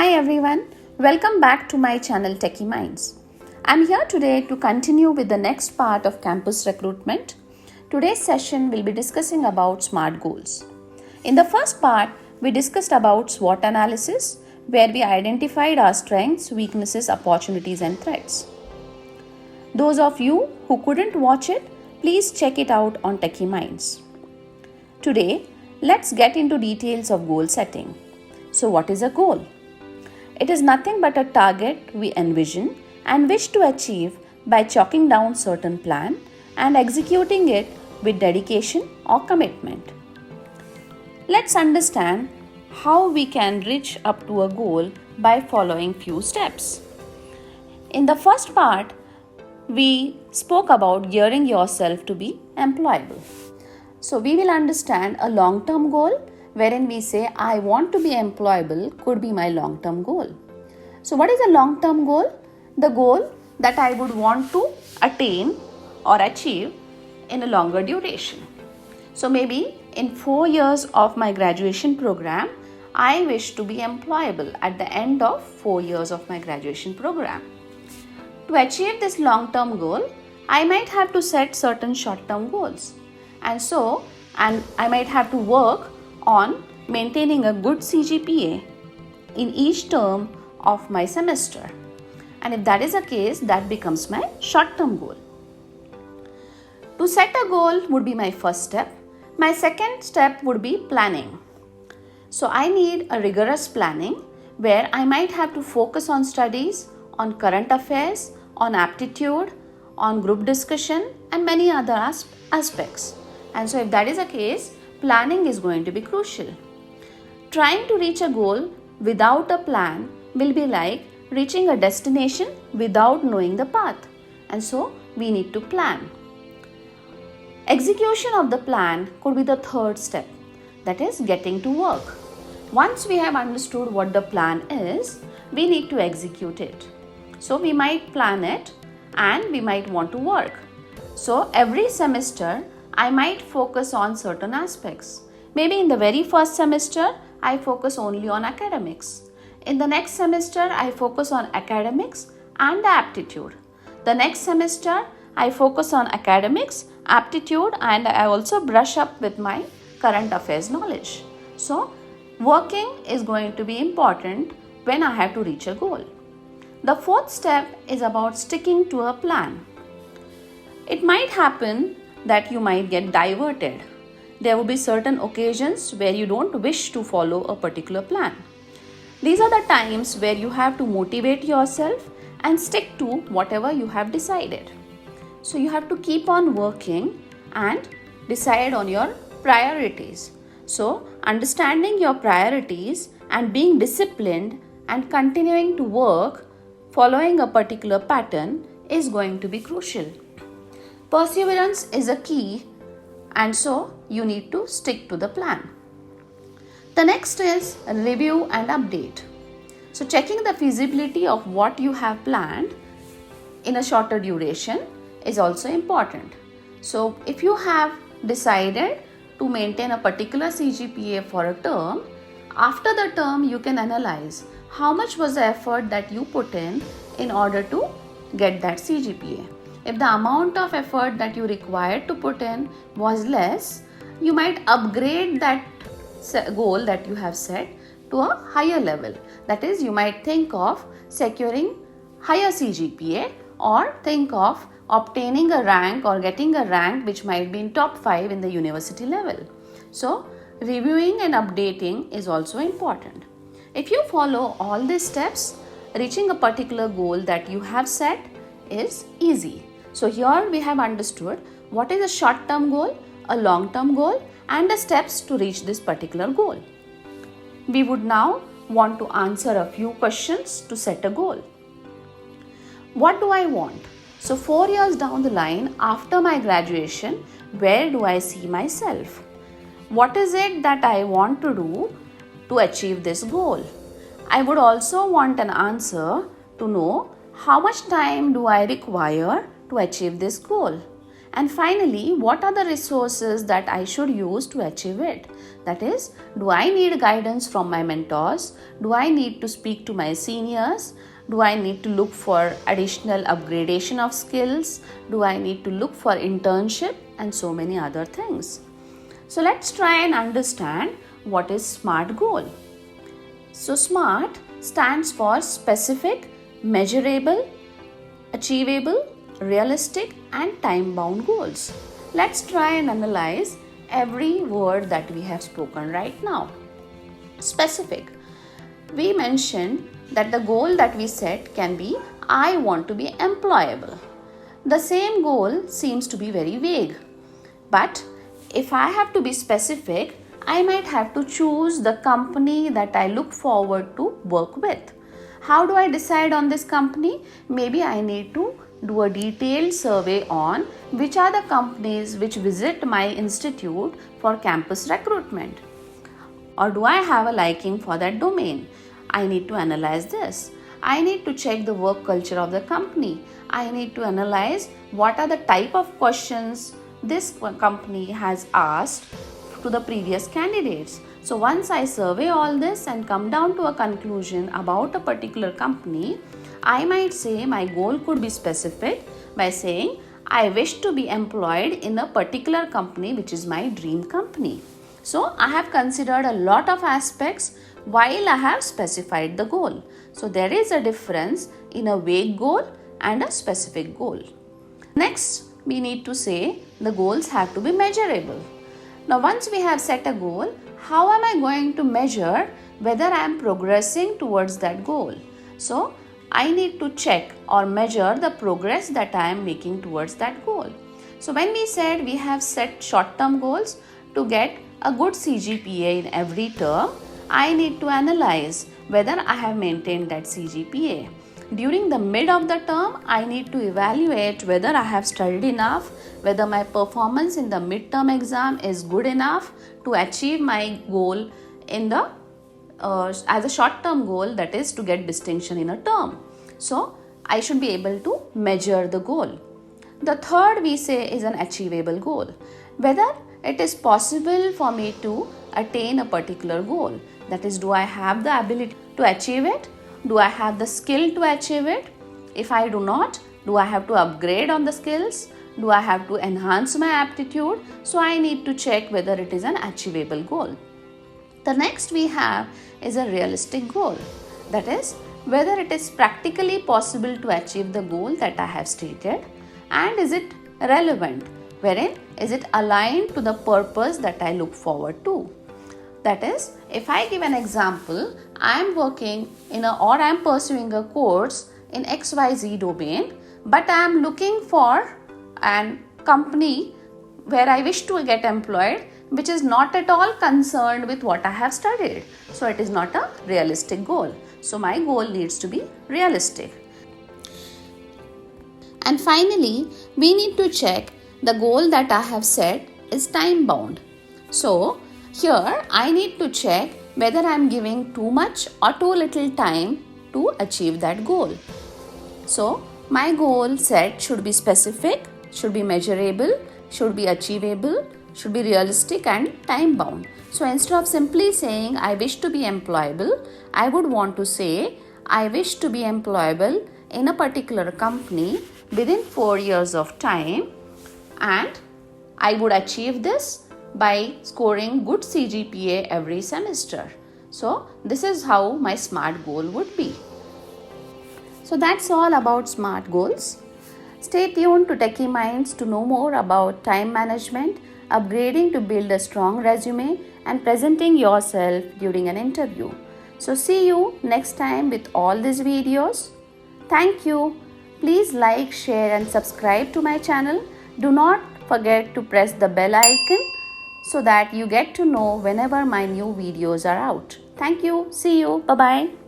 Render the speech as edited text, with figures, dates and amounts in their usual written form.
Hi everyone, welcome back to my channel Techie Minds. I'm here today to continue with the next part of campus recruitment. Today's session will be discussing about SMART goals. In the first part, we discussed about SWOT analysis, where we identified our strengths, weaknesses, opportunities and threats. Those of you who couldn't watch it, please check it out on Techie Minds. Today, let's get into details of goal setting. So what is a goal? It is nothing but a target we envision and wish to achieve by chalking down certain plan and executing it with dedication or commitment. Let's understand how we can reach up to a goal by following few steps. In the first part, we spoke about gearing yourself to be employable. So we will understand a long-term goal wherein we say I want to be employable could be my long-term goal. So what is a long-term goal? The goal that I would want to attain or achieve in a longer duration. So maybe in 4 years of my graduation program, I wish to be employable at the end of 4 years of my graduation program. To achieve this long-term goal, I might have to set certain short-term goals. And I might have to work on maintaining a good CGPA in each term of my semester. And if that is the case, that becomes my short-term goal. To set a goal would be my first step. My second step would be planning. So I need a rigorous planning where I might have to focus on studies, on current affairs, on aptitude, on group discussion and many other aspects. And so if that is the case, planning is going to be crucial. Trying to reach a goal without a plan will be like reaching a destination without knowing the path. And so we need to plan. Execution of the plan could be the third step, that is getting to work. Once we have understood what the plan is, we need to execute it. So we might plan it and we might want to work. So every semester, I might focus on certain aspects. Maybe in the very first semester, I focus only on academics. In the next semester, I focus on academics and aptitude. The next semester, I focus on academics, aptitude, and I also brush up with my current affairs knowledge. So, working is going to be important when I have to reach a goal. The fourth step is about sticking to a plan. It might happen that you might get diverted. There will be certain occasions where you don't wish to follow a particular plan. These are the times where you have to motivate yourself and stick to whatever you have decided. So you have to keep on working and decide on your priorities. So understanding your priorities and being disciplined and continuing to work following a particular pattern is going to be crucial. Perseverance is a key, and so you need to stick to the plan. The next is review and update. So checking the feasibility of what you have planned in a shorter duration is also important. So if you have decided to maintain a particular CGPA for a term, after the term you can analyze how much was the effort that you put in order to get that CGPA. If the amount of effort that you required to put in was less, you might upgrade that goal that you have set to a higher level. That is, you might think of securing higher CGPA or think of obtaining a rank or getting a rank which might be in top 5 in the university level. So, reviewing and updating is also important. If you follow all these steps, reaching a particular goal that you have set is easy. So here we have understood what is a short-term goal, a long-term goal and the steps to reach this particular goal. We would now want to answer a few questions to set a goal. What do I want? So 4 years down the line after my graduation, where do I see myself? What is it that I want to do to achieve this goal? I would also want an answer to know how much time do I require to achieve this goal, And finally, what are the resources that I should use to achieve it? That is, do I need guidance from my mentors? Do I need to speak to my seniors? Do I need to look for additional upgradation of skills? Do I need to look for internship? And so many other things. So let's try and understand what is SMART goal. So SMART stands for specific, measurable, achievable, realistic and time-bound goals. Let's try and analyze every word that we have spoken right now. Specific. We mentioned that the goal that we set can be, I want to be employable. The same goal seems to be very vague. But if I have to be specific, I might have to choose the company that I look forward to work with. How do I decide on this company? Maybe I need to do a detailed survey on which are the companies which visit my institute for campus recruitment. Or do I have a liking for that domain? I need to analyze this. I need to check the work culture of the company. I need to analyze what are the type of questions this company has asked to the previous candidates. So once I survey all this and come down to a conclusion about a particular company, I might say my goal could be specific by saying I wish to be employed in a particular company which is my dream company. So I have considered a lot of aspects while I have specified the goal. So there is a difference in a vague goal and a specific goal. Next, we need to say the goals have to be measurable. Now once we have set a goal, how am I going to measure whether I am progressing towards that goal? So I need to check or measure the progress that I am making towards that goal. So when we said we have set short-term goals to get a good CGPA in every term, I need to analyze whether I have maintained that CGPA. During the mid of the term, I need to evaluate whether I have studied enough, whether my performance in the midterm exam is good enough to achieve my goal in the as a short-term goal, that is to get distinction in a term. So I should be able to measure the goal. The third we say is an achievable goal. Whether it is possible for me to attain a particular goal. That is, do I have the ability to achieve it? Do I have the skill to achieve it? If I do not, do I have to upgrade on the skills? Do I have to enhance my aptitude? So I need to check whether it is an achievable goal. The next we have is a realistic goal. That is, whether it is practically possible to achieve the goal that I have stated, and is it relevant, wherein is it aligned to the purpose that I look forward to. That is, if I give an example, I am working or I am pursuing a course in XYZ domain, but I am looking for a company where I wish to get employed, which is not at all concerned with what I have studied. So it is not a realistic goal. So my goal needs to be realistic. And finally, we need to check the goal that I have set is time bound. So here I need to check whether I am giving too much or too little time to achieve that goal. So my goal set should be specific, should be measurable, should be achievable, should be realistic and time bound. So instead of simply saying I wish to be employable, I would want to say I wish to be employable in a particular company within 4 years of time, and I would achieve this by scoring good CGPA every semester. So this is how my SMART goal would be. So that's all about SMART goals. Stay tuned to Techie Minds to know more about time management, upgrading to build a strong resume, and presenting yourself during an interview. So see you next time with all these videos. Thank you. Please like, share and subscribe to my channel. Do not forget to press the bell icon so that you get to know whenever my new videos are out. Thank you. See you. Bye-bye.